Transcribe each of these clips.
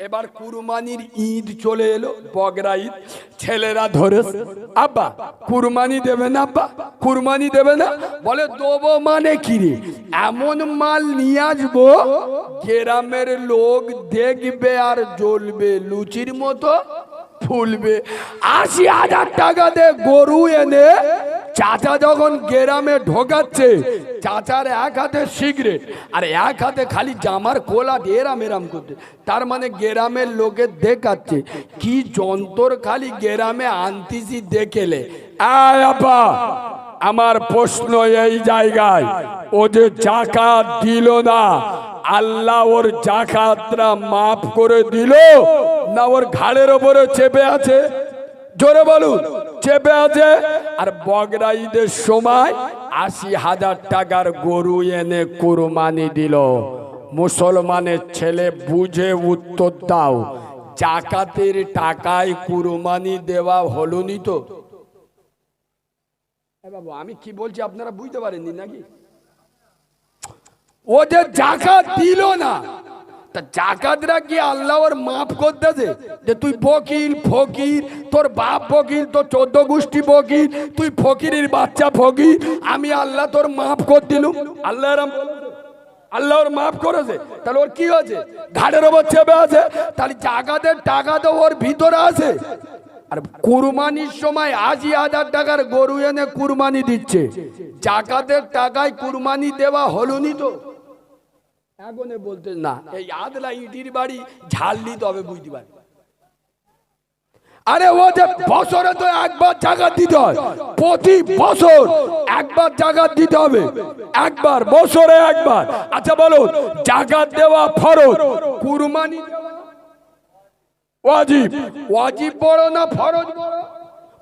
এবার কুরবানির ঈদ চলে এলো, বগরা ঈদ। ছেলেরা ধরে, আব্বা কুরবানি দেবে না, আব্বা কুরবানি দেবে না। বলে দেবো মানে কি রে, এমন মাল নিয়ে আসবো গ্রামের লোক দেখবে আর জ্বলবে, লুচির মতো ফুলবে। ৮০,০০০ টাকা দিয়ে গরু এনে চাচা যখন গ্রামে ঢোকাচ্ছে, চাচার এক হাতে সিগারেট আর এক হাতে খালি জামার কোলা দিয়ে এরাম এরাম করতে, তার মানে গ্রামের লোকে দেখাচ্ছে কি যন্ত্র খালি গ্রামে আনতিছি দেখেলে। আপা আমার প্রশ্ন এই জায়গায়, ও যে জাকাত দিল না, আল্লাহ ওর জাকাতটা মাফ করে দিল না ওর ঘাড়ের ওপরে চেপে আছে? জোরে বলুন, চেপে আছে। আর বগরা ঈদের সময় ৮০,০০০ টাকার গরু এনে কুরবানি দিল। মুসলমানের ছেলে বুঝে উত্তর দাও, জাকাতের টাকায় কুরবানি দেওয়া হলো নি তো? বাবু আমি কি বলছি আপনারা বুঝতে পারেননি নাকি? ও যে জাকাত দিল না, তা জাকাতরা কি আল্লাহ ওর মাফ করতেছে? যে তুই ফকির ফকির, তোর বাপ ফকির, তোর ১৪ গোষ্ঠী ফকির, তুই ফকিরের বাচ্চা ফকির, আমি আল্লাহ তোর মাফ করে দিলুম। আল্লাহ ওর মাফ করেছে, তাহলে ওর কি হয়েছে? ঘাড়ের ওপর চেপে আছে। তাহলে জাকাতের টাকা তো ওর ভিতরে আছে। আর কুরবানির সময় ৮০,০০০ টাকার গরু এনে কুরবানি দিচ্ছে, জাকাতের টাকায় কুরবানি দেওয়া হলো নি তো? এগোনে বলতে না, এই আদলা ইটির বাড়ি ঝাললি তবে বুঝতে পারি। আরে ও যে বছরে তো একবার জাকাত দিতে হয়, প্রতি বছর একবার জাকাত দিতে হবে, একবার বছরে একবার। আচ্ছা বলো, জাকাত দেওয়া ফরজ, কুরবানি দেওয়া ওয়াজিব। ওয়াজিব বড় না ফরজ বড়?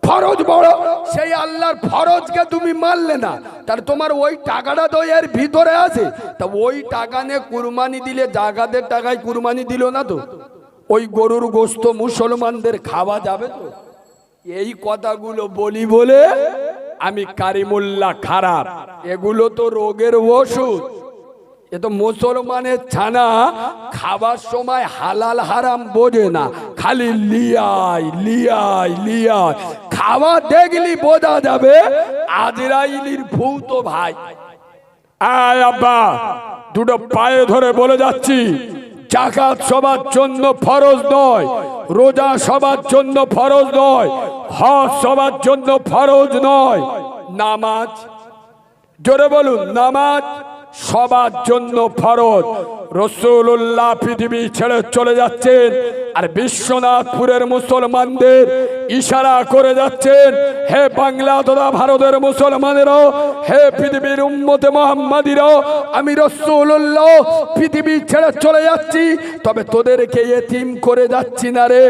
ফরজ বড়। সেই আল্লাহর ফরজকে তুমি মানলে না, তাহলে তোমার ওই টাকাটা তো এর ভিতরে আছে। তা ওই টাকা নিয়ে কুরবানি দিলে জাকাতের টাকায় কুরবানি দিল না তো? ওই গরুর গোশত মুসলমানদের খাওয়া যাবে তো? এই কথাগুলো বলি বলে আমি কারিমুল্লাহ খারাপ, এগুলো তো রোগের ওষুধ। এ তো মুসলমানের ছানা খাবার সময় হালাল হারাম বোঝে না, খালি লিয়াই লিয়াই লিয়াই। খাওয়া দেখলি বোঝা যাবে আজরাইলির ভূত ভাই। আয় আব্বা, দুটো পায়ে ধরে বলে যাচ্ছি, জাকাত সবার জন্য ফরজ নয়, রোজা সবার জন্য ফরজ নয়, হজ সবার জন্য ফরজ নয়, নামাজ, জোরে বলুন, নামাজ সবার জন্য ফরজ। রাসূলুল্লাহ পৃথিবী ছেড়ে চলে যাচ্ছেন, আর বিশ্বনাথপুরের মুসলমানদের ইশারা করে যাচ্ছেন, হে বাংলা তথা ভারতের মুসলমানেরা, হে পৃথিবীর উম্মতে মুহাম্মাদিরা, আমি রাসূলুল্লাহ পৃথিবী ছেড়ে চলে যাচ্ছি, তবে তোদেরকে এতিম করে যাচ্ছি না রে।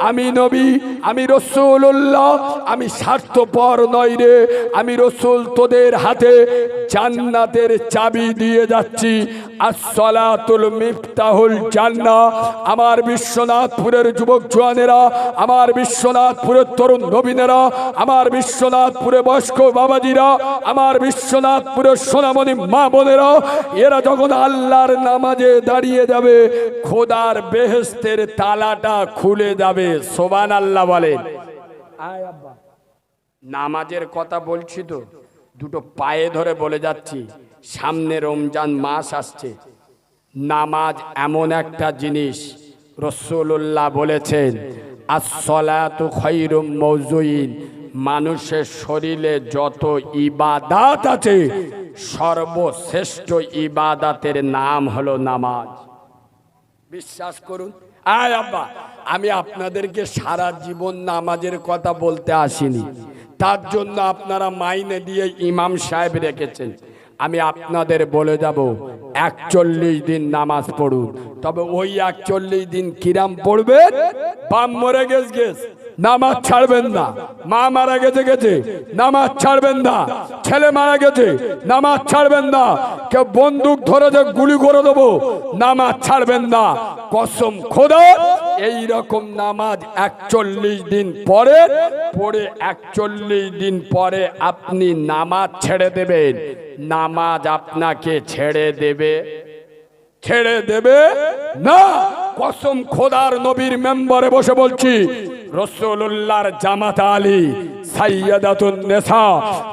আমি নবী, আমি রাসূলুল্লাহ, আমি স্বার্থপর নই রে। আমি রাসূল তোদের হাতে জান্নাতের চাবি দিয়ে যাচ্ছি। আসসালাতুল মিফতাহুল জান্নাহ। আমার বিশ্বনাথপুরের যুবক জওয়ানেরা, আমার বিশ্বনাথপুরের তরুণ নবীনেরা, আমার বিশ্বনাথপুরে বয়স্ক বাবাজিরা, আমার বিশ্বনাথপুরের সোনামণি মা বোনেরা, এরা যখন আল্লাহর নামাজে দাঁড়িয়ে যাবে, খোদার বেহেশতের তালাটা খুলে যাবে। সুবহানাল্লাহ বলেন। আয় আব্বা, নামাজের কথা বলছি তো, দুটো পায়ে ধরে বলে যাচ্ছি, সামনে রমজান মাস আসছে। নামাজ এমন একটা জিনিস, রাসূলুল্লাহ বলেছেন, আস-সালাতু খায়রুম মাওযুইন, মানুষের শরীরে যত ইবাদত আছে সর্বশ্রেষ্ঠ ইবাদতের নাম হলো নামাজ। বিশ্বাস করুন। আয় আব্বা, আমি আপনাদেরকে সারা জীবন নামাজের কথা বলতে আসিনি, তার জন্য আপনারা মাইনে দিয়ে ইমাম সাহেব রেখেছেন। আমি আপনাদের বলে যাব, ৪১ দিন নামাজ পড়ুন। তবে ওই ৪১ দিন কিরাম পড়বেন? বাপ মরে গেছ নামাজ ছাড়বেন না, মা মারা গেছে নামাজ ছাড়বেন না, ছেলে মারা গেছে নামাজ ছাড়বেন না, কেউ বন্দুক ধরে যে গুলি করে দেবো নামাজ ছাড়বেন না। কসম খোদা, এই রকম নামাজ ৪১ দিন পরে পড়ে ৪১ দিন পরে আপনি নামাজ ছেড়ে দেবেন, নামাজ আপনাকে ছেড়ে দেবে না। কসম খোদার নবীর মেম্বারে বসে বলছি, রাসূলুল্লাহর জামাতা আলী, সাইয়্যিদাতুন নিসা,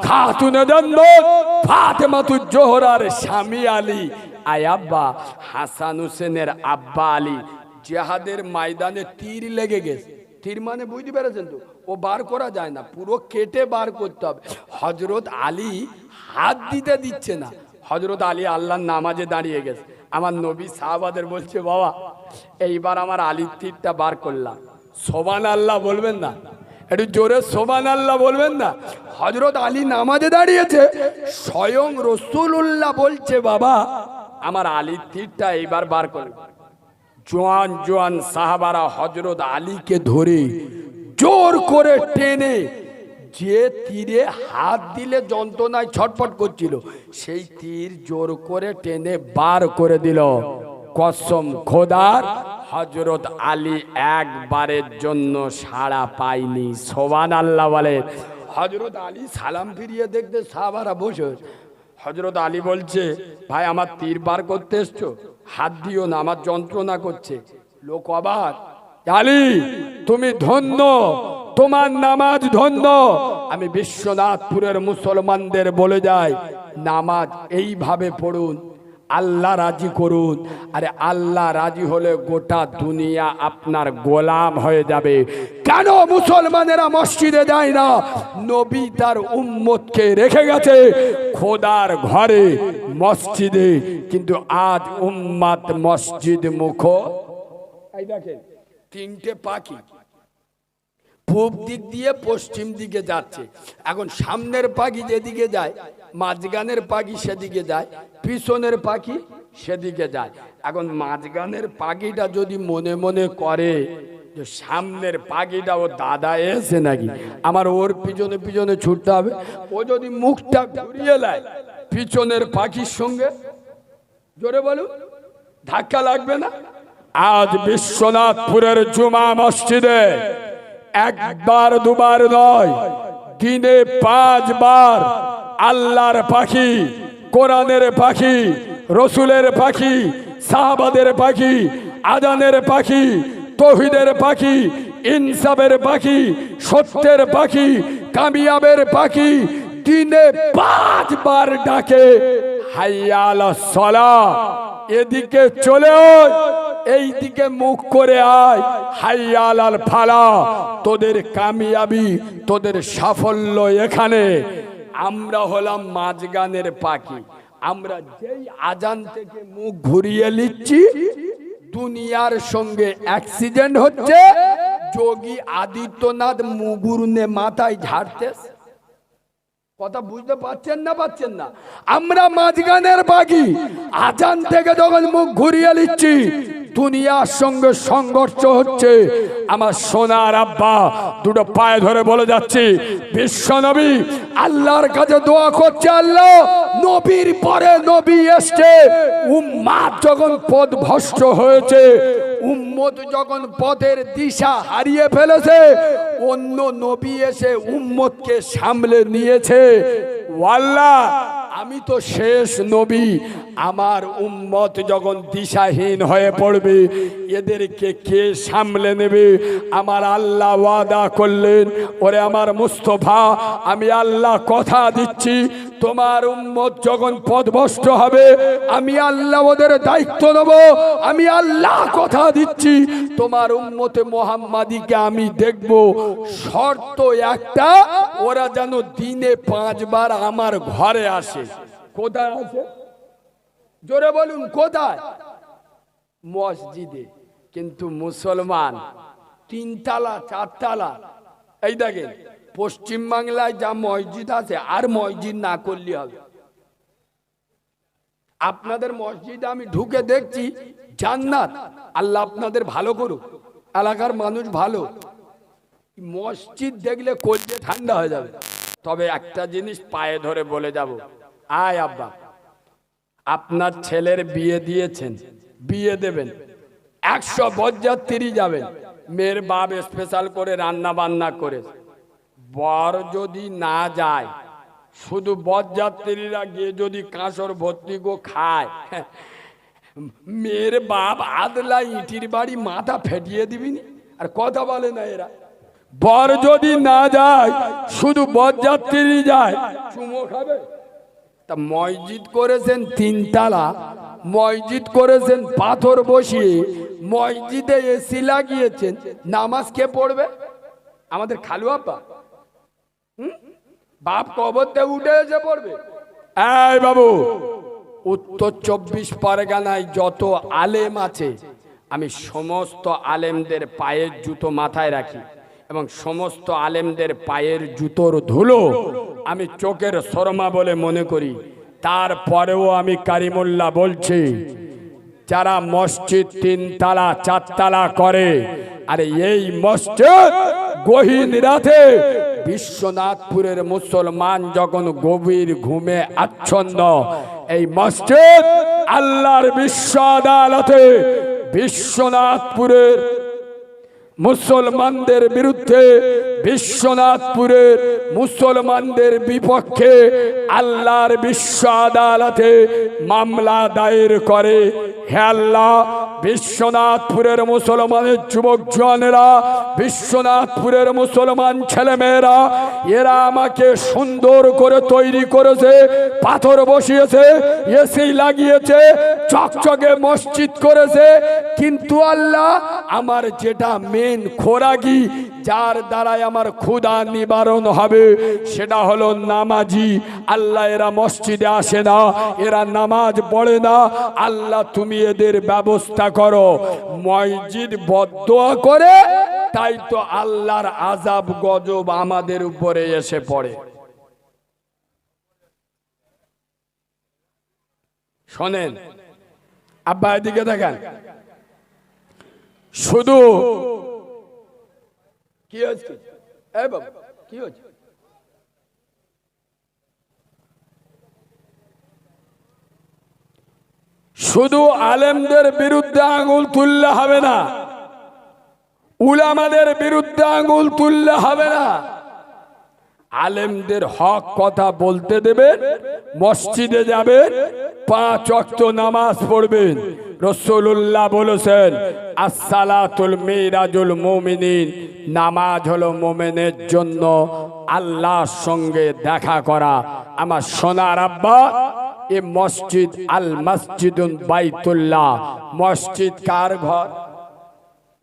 খাতুনে জান্নাত ফাতেমাতুজ জোহরার স্বামী আলী, আয় আব্বা হাসান হোসেনের আব্বা আলী। জিহাদের ময়দানে তীর লেগে গেছে। তীর মানে বুঝতে পেরেছেন তো, ও বার করা যায় না, পুরো কেটে বার করতে হবে। হযরত আলী হাত দিতে দিচ্ছে না। হযরত আলী আল্লাহর নামাজে দাঁড়িয়ে গেছে। আমার নবী সাহাবাদের বলছে, বাবা এইবার আমার আলীর তীরটা বার করলাম, সুবহানাল্লাহ বলবেন না? একটু জোরে সুবহানাল্লাহ বলবেন না? হযরত আলী নামাজে দাঁড়িয়েছে, স্বয়ং রাসূলুল্লাহ বলছে, বাবা আমার আলীর তীরটা এইবার বার করলাম। জোয়ান জোয়ান সাহাবারা হযরত আলীকে ধরে জোর করে টেনে, যে তীরে হাত দিলে যন্ত্রণায় ছটফট করছিল, সেই তীর জোর করে টেনে বার করে দিল। কসম খোদার, হযরত আলী একবারের জন্য সাড়া পায়নি। সুবহানাল্লাহ বলে। হযরত আলী সালাম ফিরিয়ে দেখতে সাহাবারা বসে। হযরত আলী বলছে, ভাই আমার তীর বার করতে এসছো, হাত দিও না, আমার যন্ত্রণা করছে। লোক অবাক, আলী তুমি ধন্য, তোমার নামাজ ধন্য। আমি বিশ্বনাথপুরের মুসলমানদের বলে যাই, নামাজ এইভাবে পড়ুন, আল্লাহ রাজি করুন। আরে আল্লাহ রাজি হলে গোটা দুনিয়া আপনার গোলাম হয়ে যাবে। কেন মুসলমানেরা মসজিদে যায় না? নবী তার উম্মতকে রেখে গেছে খোদার ঘরে, মসজিদে, কিন্তু আজ উম্মত মসজিদ মুখ। এই দেখেন তিনটে পাখি পূব দিক দিয়ে পশ্চিম দিকে যাচ্ছে। এখন সামনের পাখি যেদিকে যায়, মাঝখানের পাখি সেদিকে যায়, পিছনের পাখি সেদিকে যায়। এখন মাঝখানের পাখিটা যদি মনে মনে করে যে সামনের পাখিটা ও দাদা এসে নাকি, আমার ওর পিছনে পিছনে ছুটতে হবে, ও যদি মুখটা ঘুরিয়ে নেয় পিছনের পাখির সঙ্গে, জোরে বলুন, ধাক্কা লাগবে না? আজ বিশ্বনাথপুরের জুমা মসজিদে একবার দুবার নয়, দিনে 5 বার আল্লাহর পাখি, কোরআনের পাখি, রসুলের পাখি, সাহাবাদের পাখি, আজানের পাখি, তৌহিদের পাখি, ইনসাফের পাখি, সত্যের পাখি, কামিয়াবের পাখি দিনে 5 বার ডাকে, হাইয়া আলাস সালাহ, এদিকে চলে আয়, এই দিকে মুখ করে আয়, হাইয়া আলাল ফালাহ, তোদের কামিয়াবি, তোদের সাফল্য এখানে। আমরা হলাম মাঝগানের পাখি। আমরা যেই আজান থেকে মুখ ঘুরিয়ে নিচ্ছি, দুনিয়ার সঙ্গে অ্যাক্সিডেন্ট হচ্ছে। যোগী আদিত্যনাথ মুগুরনে মাথায় ঝাড়তেছে। কথা বুঝতে পারছেন না? পাচ্ছেন না? আমরা মাঝগানের পাখি। আজান থেকে যখন মুখ ঘুরিয়ে নিচ্ছি, দুনিয়ার সঙ্গে সংঘর্ষ হচ্ছে। আমার সোনার আব্বা দুটো পায়ে ধরে বলে যাচ্ছি, বিশ্ব নবী আল্লাহর কাছে দোয়া করছে, আল্লাহ নবীর পরে নবী এসছে, উম্মাত যখন পথভ্রষ্ট হয়েছে, উম্মত যখন পথের দিশা হারিয়ে ফেলেছে, অন্য নবী এসে উম্মতকে সামলে নিয়েছে। আল্লাহ আমি তো শেষ নবী, আমার উম্মত যখন দিশাহীন হয়ে পড়বে, এদেরকে কে সামলে নেবে? আমার আল্লাহ ওয়াদা করলেন, ওরে আমার মুস্তফা, আমি আল্লাহ কথা দিচ্ছি, তোমার উম্মত যখন পথভ্রষ্ট হবে, আমি আল্লাহ ওদের দায়িত্ব নেব। আমি আল্লাহ কথা দিচ্ছি, তোমার উম্মতে মুহাম্মাদিকে আমি দেখব। শর্ত একটা, ওরা যেন দিনে 5 বার আমার ঘরে আসে। কোথায় আসে? জোরে বলুন, কোথায়? মসজিদে। কিন্তু মুসলমান 3 তালা 4 তালা। এই দেখেন পশ্চিম বাংলায় যা মসজিদ আছে, আর মসজিদ না করলে হবে। আপনাদের মসজিদে আমি ঢুকে দেখছি জান্নাত। আল্লাহ আপনাদের ভালো করুক, এলাকার মানুষ ভালো। মসজিদ দেখলে কলজে ঠান্ডা হয়ে যাবে। তবে একটা জিনিস পায়ে ধরে বলে যাব, আয় আব্বা, আপনার ছেলের বিয়ে দিয়েছেন, বিয়ে দেবেন, 100 বরযাত্রী যাবেন, মেয়ের বাপ স্পেশাল করে রান্না বান্না করে। বর যদি না যায়, শুধু বরযাত্রীরা গিয়ে যদি কাঁসর ভর্তি গো খায়, মেয়ের বাপ আদলা ইটির বাড়ি মাথা ফেটিয়ে দিবিনি, আর কথা বলে না এরা। বর যদি না যায়, শুধু বরযাত্রী যায়, চুমো খাবে? তা মসজিদ করেছেন 3 তালা, মসজিদ করেছেন পাথর বসিয়ে, মসজিদে এসি লাগিয়েছেন, নামাজ কে পড়বে? আমাদের খালু আব্বা? বাপ কবরতে উঠে এসে পড়বে? এই বাবু, উত্তর 24 পরগনায় যত আলেম আছে, আমি সমস্ত আলেমদের পায়ের জুতো মাথায় রাখি, এবং সমস্ত আলেমদের পায়ের জুতোর ধুলো আমি চোখের শর্মা বলে মনে করি। তারপরেও আমি কারিমুল্লাহ বলছি, যারা মসজিদ 3 তালা 4 তালা করে, আরে এই মসজিদ গহীন রাতে বিশ্বনাথপুরের মুসলমান যখন গভীর ঘুমে আচ্ছন্ন, এই মসজিদ আল্লাহর বিশ্ব আদালতে বিশ্বনাথপুরের মুসলমানদের বিরুদ্ধে, বিশ্বনাথপুরের মুসলমানদের বিপক্ষে আল্লাহর বিশ্ব আদালতে মামলা দায়ের করে। হে আল্লাহ, বিশ্বনাথপুরের মুসলমানের যুবক জওয়ানেরা, বিশ্বনাথপুরের মুসলমান ছেলেমেয়েরা, এরা আমাকে সুন্দর করে তৈরি করেছে, পাথর বসিয়েছে, এসি লাগিয়েছে, চকচকে মসজিদ করেছে, কিন্তু আল্লাহ আমার যেটা মেন খোরাকি, যার দ্বারাই আমার ক্ষুধা নিবারণ হবে, সেটা হলো নামাজি। আল্লাহ এরা মসজিদে আসে না, এরা নামাজ পড়ে না, আল্লাহ তুমি এদের ব্যবস্থা করো। মসজিদ বদদোয়া করে, তাই তো আল্লাহর আযাব গজব আমাদের উপরে এসে পড়ে। শোনেন আব্বা, এদিকে দেখেন, শুধু কি হচ্ছে? এই বাবা, কি হচ্ছে? শুধু আলেমদের বিরুদ্ধে আঙুল তুললে হবে না, উলামাদের বিরুদ্ধে আঙুল তুললে হবে না। আলেমদের হক কথা বলতে দেবেন, মসজিদে যাবেন, 5 ওয়াক্ত নামাজ পড়বেন। রাসূলুল্লাহ বলেছেন, আসসালাতুল মিরাজুল মুমিনিন, নামাজ হলো মুমিনের জন্য আল্লাহর সঙ্গে দেখা করা। আমার সোনার আব্বা, এ মসজিদ আল মসজিদুন বাইতুল্লাহ, মসজিদ কার ঘর?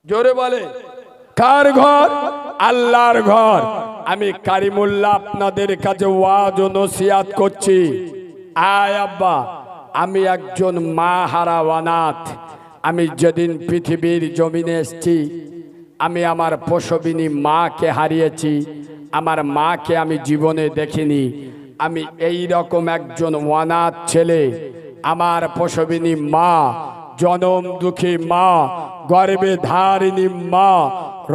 জোরে বলে, কার ঘর? আল্লাহর ঘর। আমি কারিমুল্লাহ আপনাদের কাছে ওয়াজ ও নসিহত করছি। আয় আব্বা, আমি একজন মা হারা অনাথ। আমি যেদিন পৃথিবীর জমিনে এসেছি, আমি আমার প্রসবিনী মাকে হারিয়েছি। আমার মাকে আমি জীবনে দেখিনি। আমি এই রকম একজন অনাথ ছেলে। আমার প্রসবিনী মা, জনম দুঃখী মা, গর্ভে ধারিণী মা,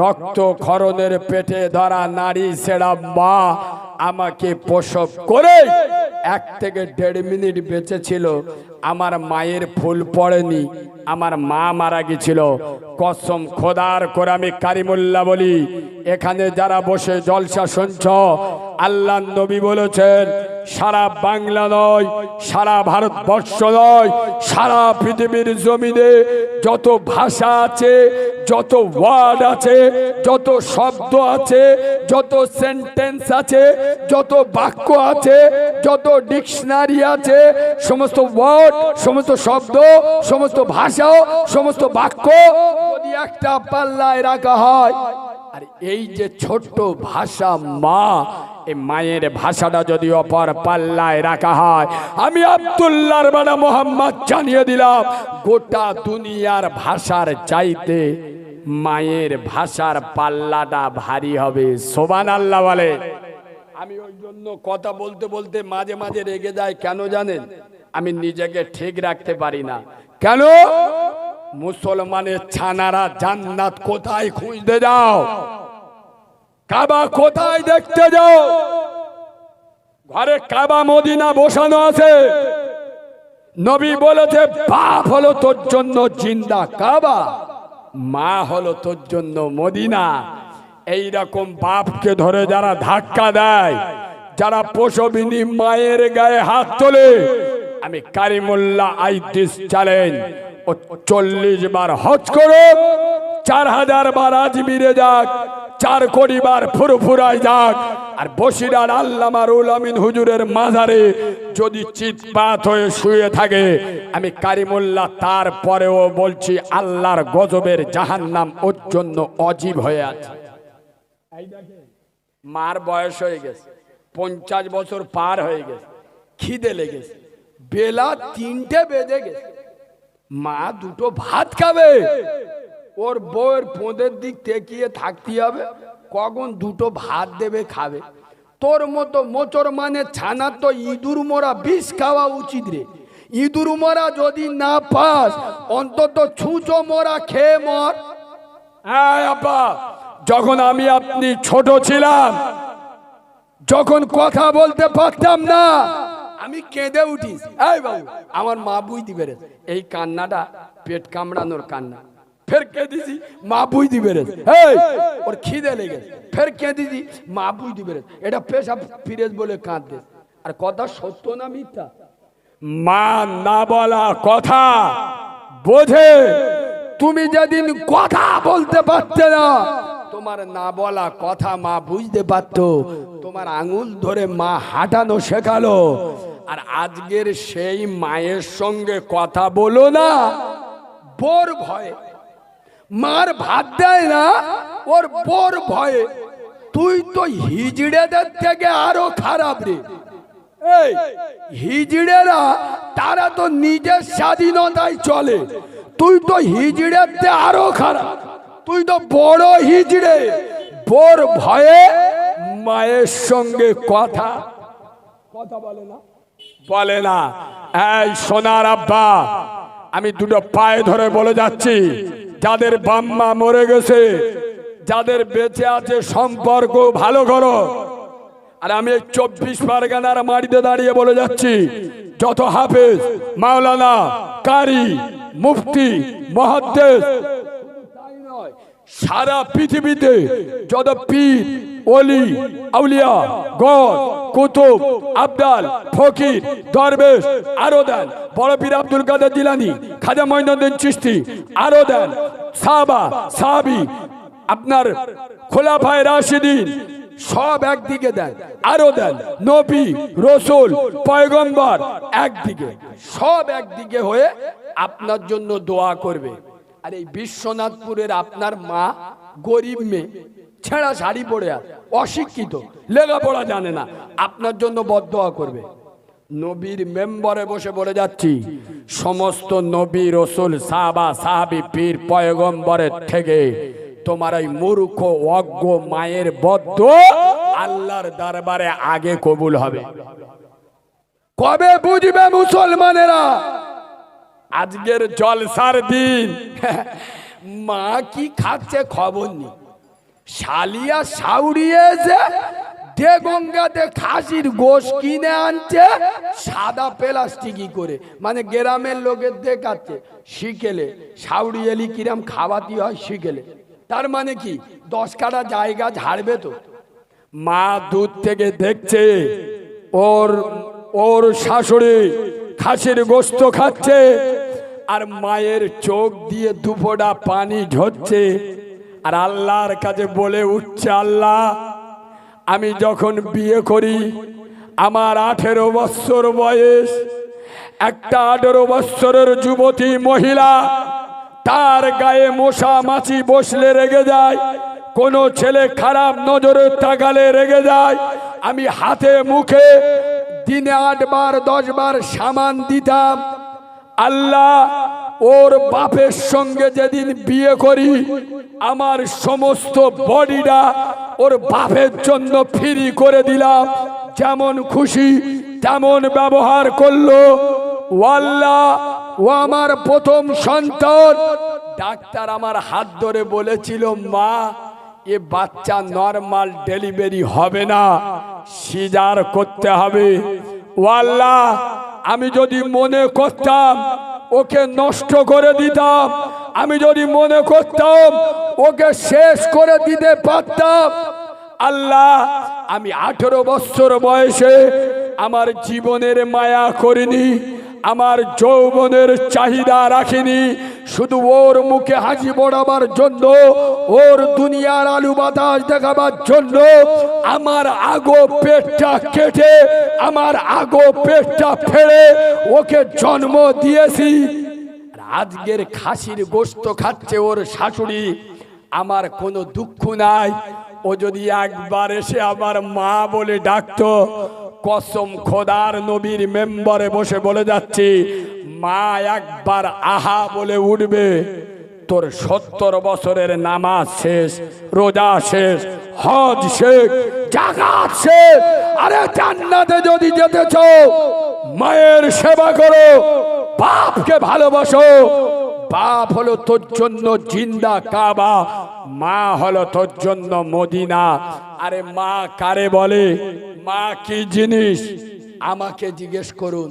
রক্ত ক্ষরণের পেটে ধরা নারী ছেড়া মা আমাকে প্রসব করে 1 থেকে 1.5 মিনিট বেঁচে ছিল। আমার মায়ের ফুল পড়েনি, আমার মা মারা গেছিল। কসম খোদার করে আমি কারিমুল্লাহ বলি, এখানে যারা বসে জলসা শুনছ, আল্লাহ নবী বলেছেন, সারা বাংলা নয়, সারা ভারতবর্ষ নয়, সারা পৃথিবীর জমিনে যত ভাষা আছে, যত ওয়ার্ড আছে, যত শব্দ আছে, যত সেন্টেন্স আছে, যত বাক্য আছে, যত ডিকশনারি আছে, সমস্ত ওয়ার্ড, সমস্ত শব্দ, সমস্ত ভাষা, সমস্ত বাক্য যদি একটা পাল্লায় রাখা হয়, আর এই যে ছোট্ট ভাষা মা, এই মায়ের ভাষাটা যদি অপর পাল্লায় রাখা হয়, আমি আব্দুল্লাহর বাবা মোহাম্মদ জানিয়ে দিলাম, গোটা দুনিয়ার ভাষার চাইতে মায়ের ভাষার পাল্লাটা ভারী হবে। সুবহানাল্লাহ বলে। আমি ওই জন্য কথা বলতে বলতে মাঝে মাঝে রেগে যাই। কেন জানেন? আমি নিজেকে ঠিক রাখতে পারি না। কেন? মুসলমানের ছানারা জান্নাত কোথায় খুঁজতে যাও? কাবা কোথায় দেখতে যাও? ঘরে কাবা মদিনা বসানো আছে। নবী বলেছে, বাপ হলো তোর জন্য জিন্দা কাবা, মা হলো তোর জন্য মদিনা। এই রকম বাপকে ধরে যারা ধাক্কা দেয়, যারা প্রসবিনী মায়ের গায়ে হাত তোলে, আমি কারিমুল্লাহ আইদিস চ্যালেঞ্জ, ও 40 বার হজ করো, 4000 বার আজমিরে যাক, 4 কোটি বার ফুরফুরায় যাক, আর বসিরার আল্লামা রুহুল আমিন হুজুরের মাজারে যদি চিৎপাত হয়ে শুয়ে থাকে, আমি কারিমুল্লাহ তারপরেও বলছি আল্লাহর গজবের জাহান্নাম ওর জন্য অজীব হয়ে আছে। মার বয়স হয়ে গেছে, 50 বছর পার হয়ে গেছে, খিদে লেগেছে, বেলা 3টে বেজে গেছে, মা দুটো ভাত খাবে, ওর বউয়ের পোঁদের দিক তেকিয়ে থাকতে হবে, কখন দুটো ভাত দেবে খাবে। তোর মতো মোচর মানে ছানা তো ইঁদুর মোরা বিষ খাওয়া উচিত রে। ইঁদুর মোরা যদি না পাস, অন্তত ছুঁচো মোরা খেয়ে মর। হ্যাঁ আব্বা, যখন আমি আপনি ছোট ছিলাম, যখন কথা বলতে পারতাম না, আমি কেঁদে উঠি। এই বাবু, আমার মা বুঝতে পেরেছে এই কান্নাটা পেট কামড়ানোর কান্না। ফের কেঁদেছি, মা বুঝতে পেরেছে এই ওর খিদে লেগেছে। ফের কেঁদেছি, মা বুঝতে পেরেছে এটা পেশাব ফিরেজ বলে কাঁদতে। আর কথা সত্য না মিথ্যা? মা না বলা কথা বোঝে। তুমি যেদিন কথা বলতে পারতে না, তোমার না বলা কথা মা বুঝতে পারতো, তোমার আঙুল ধরে মা হাঁটানো শেখালো। আর আজকের সেই মায়ের সঙ্গে কথা বলো না, বোর ভয়ে। মার ভাত দেয় না, ওর বোর ভয়ে। তুই তো হিজড়েদের থেকে আরো খারাপ রে। এই হিজড়েরা তারা তো নিজের স্বাধীনতায় চলে, তুই তো হিজড়েতে আরো খারাপ। তুই তো বড় হিজড়ে, বোর ভয়ে মায়ের সঙ্গে কথা বলে না, বলে না। এই সোনার আব্বা, আমি দুটো পায়ে ধরে বলে যাচ্ছি, যাদের বাম্মা মরে গেছে, যাদের বেঁচে আছে সম্পর্ক ভালো করো। আর আমি 24 পরগনার মাটিতে দাঁড়িয়ে বলে যাচ্ছি, যত হাফেজ, মাওলানা, কারি, মুফতি, মুহাদ্দিস, সারা পৃথিবীতে যত পীর, ওলি, আউলিয়া, গর, কুতুব, আবদাল, ফকির, দরবেশ, আরো দেন, বড় পীর আব্দুল কাদের জিলানী, খাজা মঈনুদ্দিন চিশতি, আরো দেন, সাহাবা, সাহাবী, আপনার খোলাফায়ে রাশিদিন, সব একদিকে দেন, আরো দেন, নবী, রসুল, পয়গম্বর একদিকে, সব একদিকে হয়ে আপনার জন্য দোয়া করবে। আর এই বিশ্বনাথপুরের আপনার মা গরিব মেয়ে, ছেঁড়া শাড়ি পরে আর অশিক্ষিত, লেখাপড়া জানে না, আপনার জন্য বদদোয়া করবে। নবীর মেম্বরে বসে বলে যাচ্ছি, সমস্ত নবী, রসুল, সাহাবা, সাহাবী, পীর, পয়গম্বরের থেকে তোমার এই মূর্খ অজ্ঞ মায়ের বদদোয়া আল্লাহর দরবারে আগে কবুল হবে। কবে বুঝবে মুসলমানেরা? আজকের জলসার দিন। মা কি খাচ্ছে খবর নেই, শালিয়া সাউরিয়েছে, দেগঙ্গাতে খাসির গোশ কিনে আনছে সাদা প্লাস্টিকি করে, মানে গ্রামের লোকের দেখাচ্ছে শিখেলে সাউরিয়েলি কিরাম খাওয়াতি হয় শিখেলে। তার মানে কি 10 কাঠা জায়গা ঝাড়বে তো। মা দূর থেকে দেখছে ওর শাশুড়ি খাসির গোস্ত খাচ্ছে, আর মায়ের চোখ দিয়ে দুফোঁটা পানি ঝরছে, আর আল্লাহর কাছে বলে উঠছে, আল্লাহ, আমি যখন বিয়ে করি আমার 18 বছর বয়স, একটা 18 বছরের যুবতী মহিলা, তার গায়ে মশা মাছি বসলে রেগে যায়, কোন ছেলে খারাপ নজরে তাকালে রেগে যায়। আমি হাতে মুখে দিনে 8 বার 10 বার সামান দিতাম। আল্লাহ, ওর বাপের সঙ্গে যেদিন বিয়ে করি আমার সমস্ত বডিটা ওর বাপের জন্য ফ্রি করে দিলাম, যেমন খুশি তেমন ব্যবহার করলো। ও আল্লাহ, ও আমার প্রথম সন্তান। ডাক্তার আমার হাত ধরে বলেছিল, মা, এ বাচ্চা নরমাল ডেলিভারি হবে না, সিজার করতে হবে। ও আল্লাহ, আমি যদি মনে করতাম ওকে নষ্ট করে দিতাম, আমি যদি মনে করতাম ওকে শেষ করে দিতে পারতাম, আল্লাহ, আমি 18 বছর বয়সে আমার জীবনের মায়া করিনি, আমার যৌবনের চাহিদা রাখিনি, শুধু ওর মুখে হাসি পড়াবার জন্য, ওর দুনিয়ার আলু বাতাস দেখাবার জন্য আমার আগো পেটটা কেটে, আমার আগো পেটটা ফেলে ওকে জন্ম দিয়েছি। আজকের খাসির গোশত খাচ্ছে ওর শাশুড়ি, আমার কোনো দুঃখ নাই। ও যদি একবার এসে আমার মা বলে ডাকতো, কসম খোদার নবীর মেম্বারে বসে বলে যাচ্ছি, মা একবার আহা বলে উঠবে, তোর 70 বছরের নামাজ শেষ, রোজা শেষ, হজ শেষ, জাকাত শেষ। আরে জান্নাতে যদি যেতে চাও মায়ের সেবা করো, বাপকে ভালোবাসো। বাপ হলো তোর জন্য জিন্দা কাবা, মা হলো তোর জন্য মদিনা। আরে মা কারে বলে, মা কি জিনিস আমাকে জিজ্ঞেস করুন।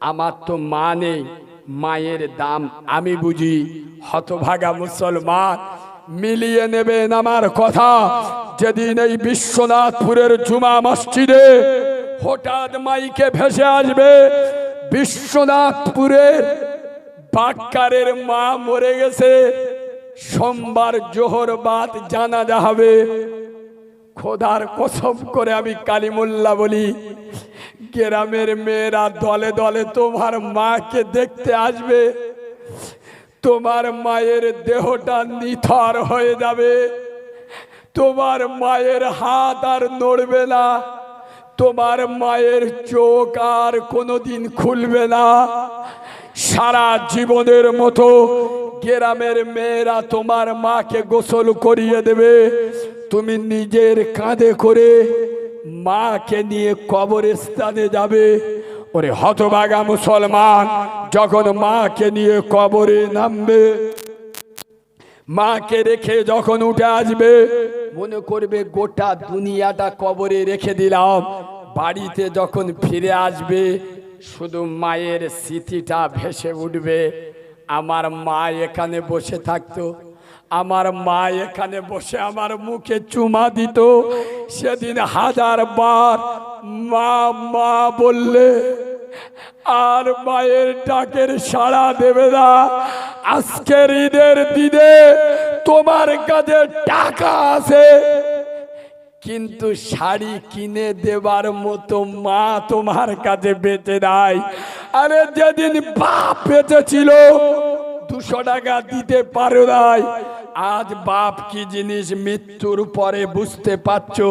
আমার তো মা নেই, মায়ের দাম আমি বুঝি। হতভাগা মুসলমান, মিলিয়ে নেবেন আমার কথা। যেদিন এই বিশ্বনাথপুরের জুমা মসজিদে হঠাৎ মাইকে ভেসে আসবে, বিশ্বনাথপুরের বাক্কারের মা মরে গেছে, সোমবার জোহর বাদ জানাজা হবে। খোদার কসম করে আমি কালিমুল্লাহ বলি, গ্রামের মেয়েরা দলে দলে তোমার মাকে দেখতে আসবে। তোমার মায়ের দেহটা নিথর হয়ে যাবে, তোমার মায়ের হাত আর নড়বে না, তোমার মায়ের চোখ আর কোনোদিন খুলবে না। সারা জীবনের মতো গ্রামের মেয়েরা তোমার মাকে গোসল করিয়ে দেবে, তুমি নিজের কাঁধে করে মাকে নিয়ে কবরস্থানে যাবে। ওরে হতভাগা মুসলমান, যখন মাকে নিয়ে কবরে নামবে, মাকে রেখে যখন উঠে আসবে, মনে করবে গোটা দুনিয়াটা কবরে রেখে দিলাম। বাড়িতে যখন ফিরে আসবে, শুধু মায়ের স্মৃতিটা ভেসে উঠবে। আমার মা এখানে বসে থাকতো, আমার মা এখানে বসে আমার মুখে চুমা দিত। সেদিন 1000 বার মা মা বললে আর মায়ের ডাকের সাড়া দেবে না। আজকের ঈদের দিনে তোমার কাছে টাকা আছে, কিন্তু শাড়ি কিনে দেবার মতো মা তোমার কাছে বেঁচে নাই। আরে যেদিন বাপ বেঁচে ছিল 200 টাকা দিতে পারো নাই, আজ বাপ কি জিনিস মৃত্যুর পরে বুঝতে পারছো।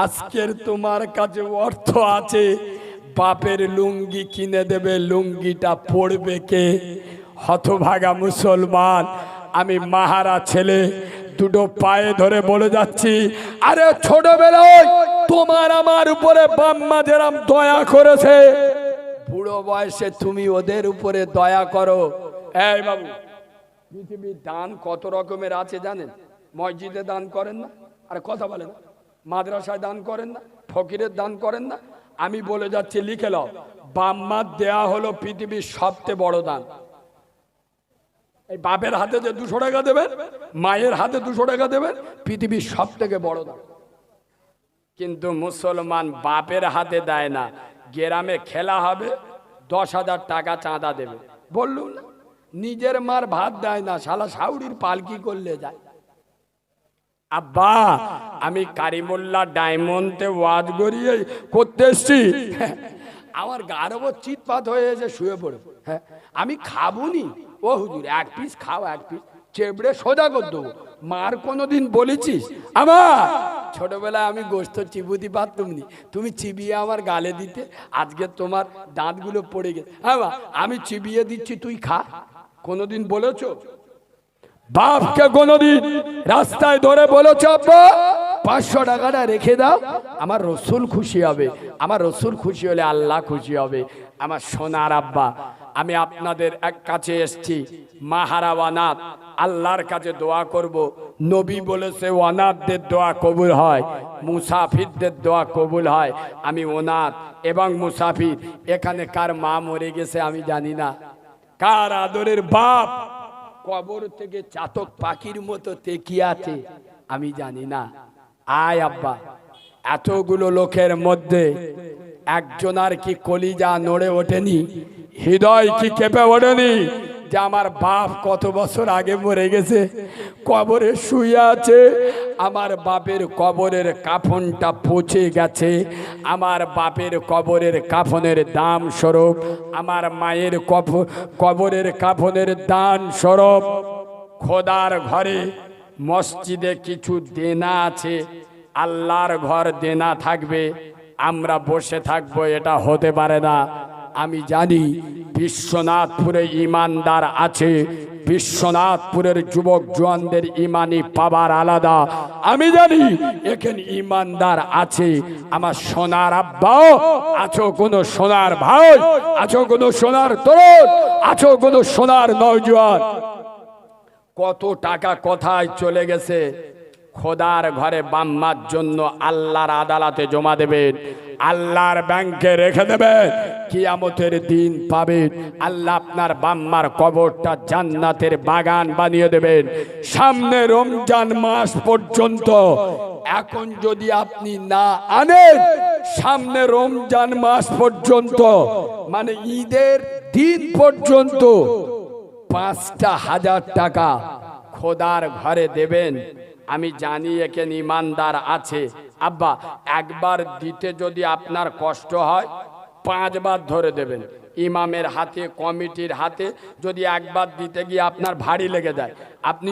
আজকের তোমার কাছে অর্থ আছে, বাপের লুঙ্গি কিনে দেবে, লুঙ্গিটা পড়বে কে? হতভাগা মুসলমান, আমি মাহারা ছেলে, দুটো পায়ে ধরে বলে যাচ্ছি, আরে ছোটবেলায় তোমার আমার উপরে বাম্মা যেরম দয়া করেছে, বুড়ো বয়সে তুমি ওদের উপরে দয়া করো। এই বাবু, পৃথিবীর দান কত রকমের আছে জানেন? মসজিদে দান করেন না, আরে কথা বলেন, মাদ্রাসায় দান করেন না, ফকিরের দান করেন না। আমি বলে যাচ্ছি, লিখে নাও, বাম্মার দেয়া হলো পৃথিবীর সবচেয়ে বড় দান। এই বাপের হাতে যে 200 টাকা দেবেন, মায়ের হাতে 200 টাকা দেবেন, পৃথিবীর সব থেকে বড় দান। কিন্তু মুসলমান বাপের হাতে দেয় না। গ্রামে খেলা হবে, 10,000 টাকা চাঁদা দেবে, বললুম না। নিজের মার ভাত দেয় না, শালা শাউরির পালকি করলে যায়। আব্বা, আমি কারিমুল্লাহ ডায়মন্ডে ওয়াজ করিয়ে করতে এসছি, আমার গার ওপর চিৎপাত হয়ে এসে শুয়ে পড়ে। হ্যাঁ, আমি খাবুনি। ও হুজুর, 1 পিস খাও, 1 পিস চেবড়ে সোজা করে দেবো। মার কোনোদিন বলেছিস? আমার ছোটবেলায় আমি গোস্ত চিবুতি পারতুম নি, তুমি চিবিয়ে আমার গালে দিতে, আজকে তোমার দাঁতগুলো পড়ে গেছে। হ্যাঁ, আমি চিবিয়ে দিচ্ছি, তুই খা। কোনোদিন বলেছো? বাপকে কোনোদিন রাস্তায় ধরে বলেছো, আব্বা 500 টাকাটা রেখে দাও, আমার রসুল খুশি হবে? আমার রসুল খুশি হলে আল্লাহ খুশি হবে। আমার সোনার আব্বা, আমি আপনাদের এক কাছে এসছি, মাহারা ওয়ানাত, আল্লাহর কাছে দোয়া করব। নবী বলেছে ওয়ানাতদের দোয়া কবুল হয়, মুসাফিরদের দোয়া কবুল হয়। আমি ওনাত এবং মুসাফির। এখানে কার মা মরে গেছে আমি জানি না, কার আদরের বাপ কবর থেকে চাতক পাখির মতো তেকিয়ে আছে আমি জানি না। আয় আব্বা, এতগুলো লোকের মধ্যে একজনার কি কলিজা নড়ে ওঠেনি, হৃদয় কি কেঁপে ওঠেনি যে আমার বাপ কত বছর আগে মরে গেছে, কবরে শুয়ে আছে, আমার বাপের কবরের কাফনটা পচে গেছে, আমার বাপের কবরের কাফনের দাম স্বরূপ আমার মায়ের কবরের কাফনের দান স্বরূপ খোদার ঘরে মসজিদে কিছু দেনা আছে, আল্লাহর ঘর দেনা থাকবে, আমরা বসে থাকবো, এটা হতে পারে না। আমি জানি বিশ্বনাথপুরে ইমানদার আছে, বিশ্বনাথপুরের যুবক জওয়ানদের ইমানি পাওয়ার আলাদা। আমি জানি এখানে ইমানদার আছে। আমার সোনার আব্বাও আছো, কোনো সোনার ভাই আছো, কোনো সোনার তরুণ আছো, কোনো সোনার নওজোয়ান, কত টাকা কোথায় চলে গেছে, খোদার ঘরে বাম্মার জন্য আল্লাহর আদালতে জমা দেবেন, আল্লাহর ব্যাংকে রেখে দেবেন, কিয়ামতের দিন পাবেন। আল্লাহ আপনার বাম্মার কবরটা জান্নাতের বাগান বানিয়ে দেবেন। সামনে রমজান মাস পর্যন্ত এখন যদি আপনি না আনেন, সামনে রমজান মাস পর্যন্ত মানে ঈদের দিন পর্যন্ত 5,000 টাকা খোদার ঘরে দেবেন। আমি জানি এখানে ইমানদার আছে। আব্বা একবার দিতে যদি আপনার কষ্ট হয় 5 বার ধরে দেবেন। ইমামের হাতে, কমিটির হাতে যদি একবার দিতে গিয়ে আপনার ভারী লেগে যায়, আপনি